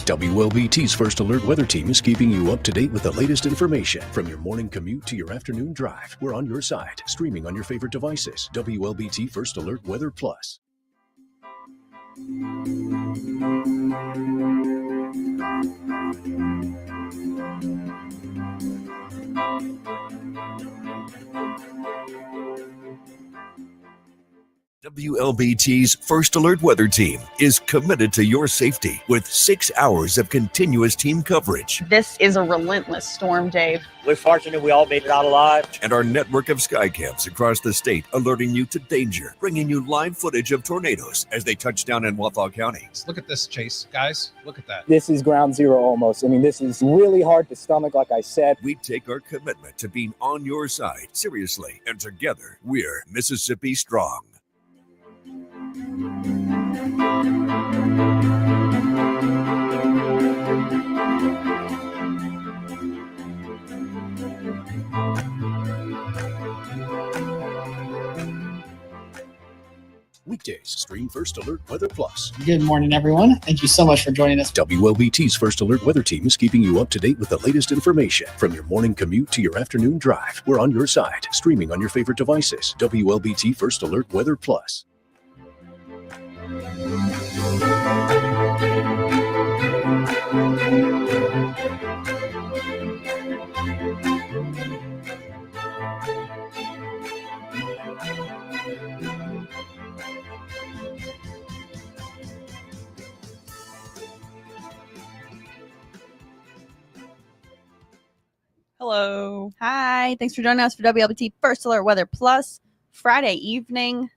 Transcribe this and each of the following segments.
WLBT's First Alert Weather Team is keeping you up to date with the latest information. From your morning commute to your afternoon drive, we're on your side, streaming on your favorite devices. WLBT First Alert Weather Plus. WLBT's First Alert Weather Team is committed to your safety with 6 hours of continuous team coverage. This is a relentless storm, Dave. We're fortunate we all made it out alive. And our network of sky cams across the state alerting you to danger, bringing you live footage of tornadoes as they touch down in Wathau County. Look at this, Chase. Guys, look at that. This is ground zero almost. I mean, this is really hard to stomach, like I said. We take our commitment to being on your side seriously, and together we're Mississippi Strong. Weekdays, stream First Alert Weather Plus. Good morning, everyone. Thank you so much for joining us. WLBT's First Alert Weather Team is keeping you up to date with the latest information. From your morning commute to your afternoon drive, we're on your side, streaming on your favorite devices. WLBT First Alert Weather Plus. Hello. Hi. Thanks for joining us for WLBT First Alert Weather Plus. Friday evening.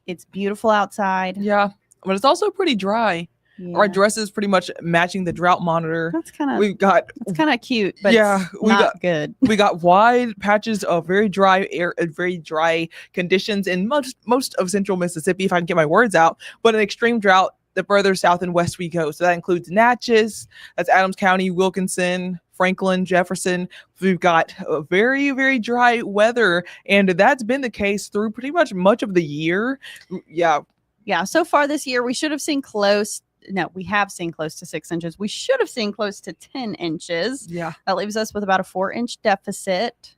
It's beautiful outside. Yeah, but it's also pretty dry. Yeah. Our dress is pretty much matching the drought monitor. That's kind of It's kind of cute, but yeah, it's not good. We got wide patches of very dry air and very dry conditions in most of central Mississippi, if I can get my words out. But an extreme drought the further south and west we go. So that includes Natchez, that's Adams County, Wilkinson, Franklin, Jefferson. We've got very, very dry weather, and that's been the case through pretty much of the year. Yeah. So far this year, we have seen close to 6 inches. We should have seen close to 10 inches. Yeah. That leaves us with about a 4-inch deficit.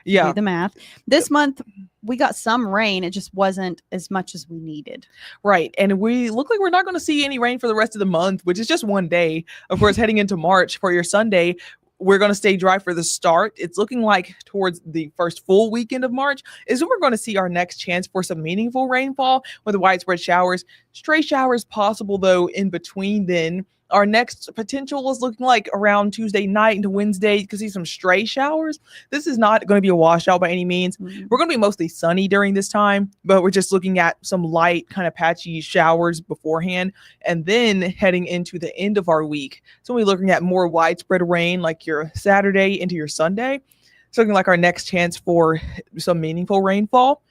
Yeah. Do the math. This month, we got some rain. It just wasn't as much as we needed. Right. And we look like we're not going to see any rain for the rest of the month, which is just one day. Of course, heading into March for your Sunday, we're going to stay dry for the start. It's looking like towards the first full weekend of March is when we're going to see our next chance for some meaningful rainfall with widespread showers. Stray showers possible, though, in between then. Our next potential is looking like around Tuesday night into Wednesday. You can see some stray showers. This is not going to be a washout by any means. Mm-hmm. We're going to be mostly sunny during this time, but we're just looking at some light kind of patchy showers beforehand. And then heading into the end of our week, so we're looking at more widespread rain like your Saturday into your Sunday. It's looking like our next chance for some meaningful rainfall.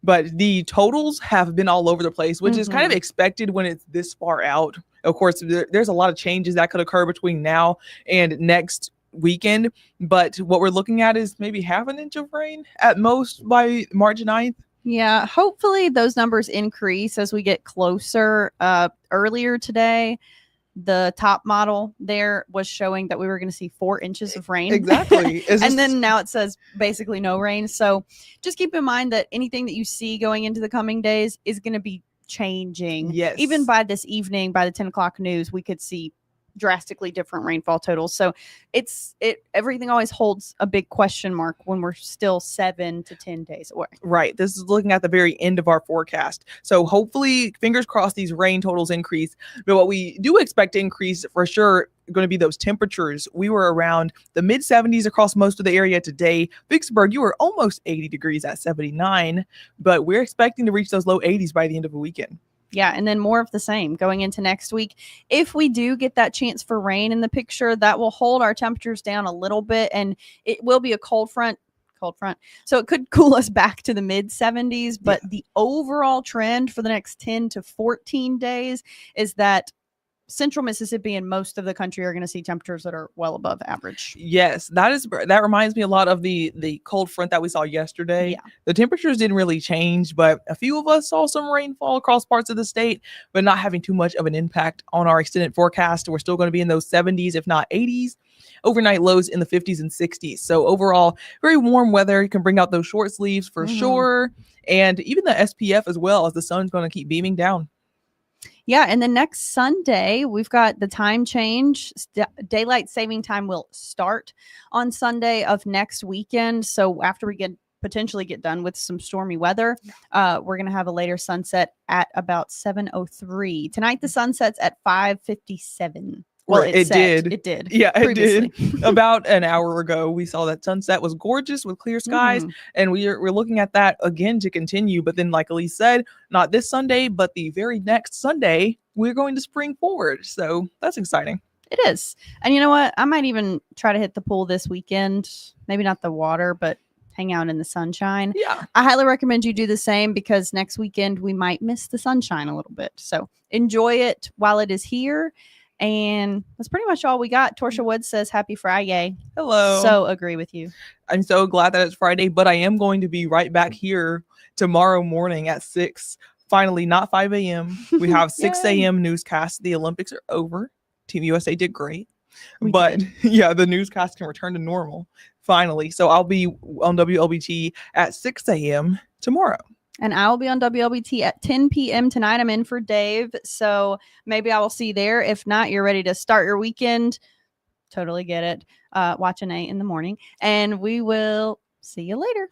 But the totals have been all over the place, which is kind of expected when it's this far out. Of course, there's a lot of changes that could occur between now and next weekend. But what we're looking at is maybe half an inch of rain at most by March 9th. Yeah, hopefully those numbers increase as we get closer. Earlier today, the top model there was showing that we were going to see 4 inches of rain. Exactly. And then now it says basically no rain. So just keep in mind that anything that you see going into the coming days is going to be changing. Yes. Even by this evening, by the 10 o'clock news, we could see drastically different rainfall totals. So everything always holds a big question mark when we're still 7 to 10 days away. Right. This is looking at the very end of our forecast. So hopefully, fingers crossed, these rain totals increase. But what we do expect to increase for sure going to be those temperatures. We were around the mid 70s across most of the area today. Vicksburg, you were almost 80 degrees at 79, but we're expecting to reach those low 80s by the end of the weekend. Yeah, and then more of the same going into next week. If we do get that chance for rain in the picture, that will hold our temperatures down a little bit, and it will be a cold front. So it could cool us back to the mid 70s, but the overall trend for the next 10 to 14 days is that central Mississippi and most of the country are going to see temperatures that are well above average. Yes, that reminds me a lot of the cold front that we saw yesterday. Yeah. The temperatures didn't really change, but a few of us saw some rainfall across parts of the state, but not having too much of an impact on our extended forecast. We're still going to be in those 70s, if not 80s. Overnight lows in the 50s and 60s. So overall, very warm weather. You can bring out those short sleeves for sure. And even the SPF as well, as the sun's going to keep beaming down. Yeah, and then next Sunday, we've got the time change. Daylight saving time will start on Sunday of next weekend. So after we potentially get done with some stormy weather, we're going to have a later sunset at about 7:03. Tonight, the sunset's at 5:57. Well, it did. It did. Yeah, it previously. did. About an hour ago, we saw that sunset was gorgeous with clear skies, and we're looking at that again to continue. But then, like Elise said, not this Sunday, but the very next Sunday, we're going to spring forward. So that's exciting. It is. And you know what? I might even try to hit the pool this weekend. Maybe not the water, but hang out in the sunshine. Yeah. I highly recommend you do the same because next weekend we might miss the sunshine a little bit. So enjoy it while it is here. And that's pretty much all we got. Torsha Woods says happy Friday. Hello. So agree with you. I'm so glad that it's Friday, but I am going to be right back here tomorrow morning at 6. Finally, not 5 a.m. We have 6 a.m. newscast. The Olympics are over. Team USA did great. But yeah, the newscast can return to normal finally. So I'll be on WLBT at 6 a.m. tomorrow. And I will be on WLBT at 10 p.m. tonight. I'm in for Dave. So maybe I will see you there. If not, you're ready to start your weekend. Totally get it. Watch an 8 in the morning. And we will see you later.